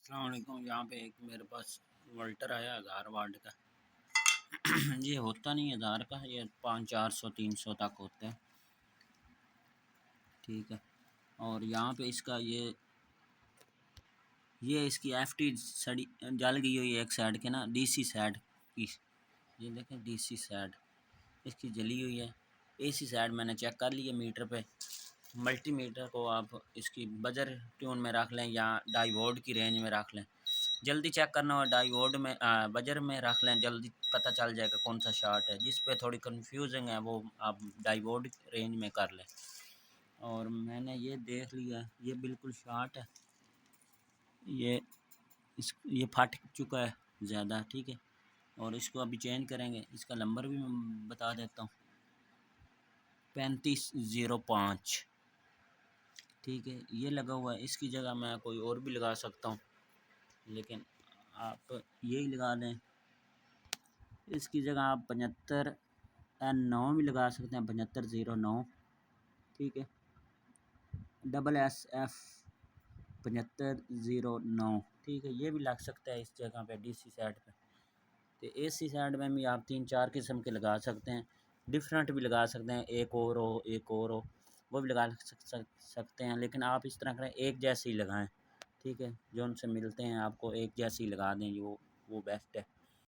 अस्सलाम वालेकुम। यहाँ पे एक मेरे पास वोल्टर आया 1000 वाट का। ये होता नहीं 1000 का, ये 500, 400, 300 तक होता है। ठीक है। और यहाँ पे इसका ये इसकी एफटी सड़ी जल गई हुई है एक साइड के ना, डीसी साइड की। ये देखें डीसी साइड इसकी जली हुई है। एसी साइड मैंने चेक कर लिया मीटर पे। मल्टीमीटर को आप इसकी बजर ट्यून में रख लें या डाइवोड की रेंज में रख लें। जल्दी चेक करना हो डाइवोड में बजर में रख लें, जल्दी पता चल जाएगा कौन सा शार्ट है। जिस पे थोड़ी कन्फ्यूजिंग है वो आप डाइवोड रेंज में कर लें। और मैंने ये देख लिया, ये बिल्कुल शार्ट है। ये फट चुका है ज़्यादा। ठीक है। और इसको अभी चेंज करेंगे। इसका नंबर भी मैं बता देता हूँ, 3505। ठीक है। ये लगा हुआ है, इसकी जगह मैं कोई और भी लगा सकता हूँ, लेकिन आप यही लगा दें। इसकी जगह आप 75N9 भी लगा सकते हैं, 7509। ठीक है। SS 7509। ठीक है, ये भी लग सकता है इस जगह पे डीसी साइड पे। तो एसी साइड में भी आप 3-4 किस्म के लगा सकते हैं, डिफरेंट भी लगा सकते हैं। एक और हो, एक और हो, वो भी लगा सकते हैं। लेकिन आप इस तरह करें, एक जैसे ही लगाएं। ठीक है। जो उनसे मिलते हैं आपको एक जैसी लगा दें, वो बेस्ट है।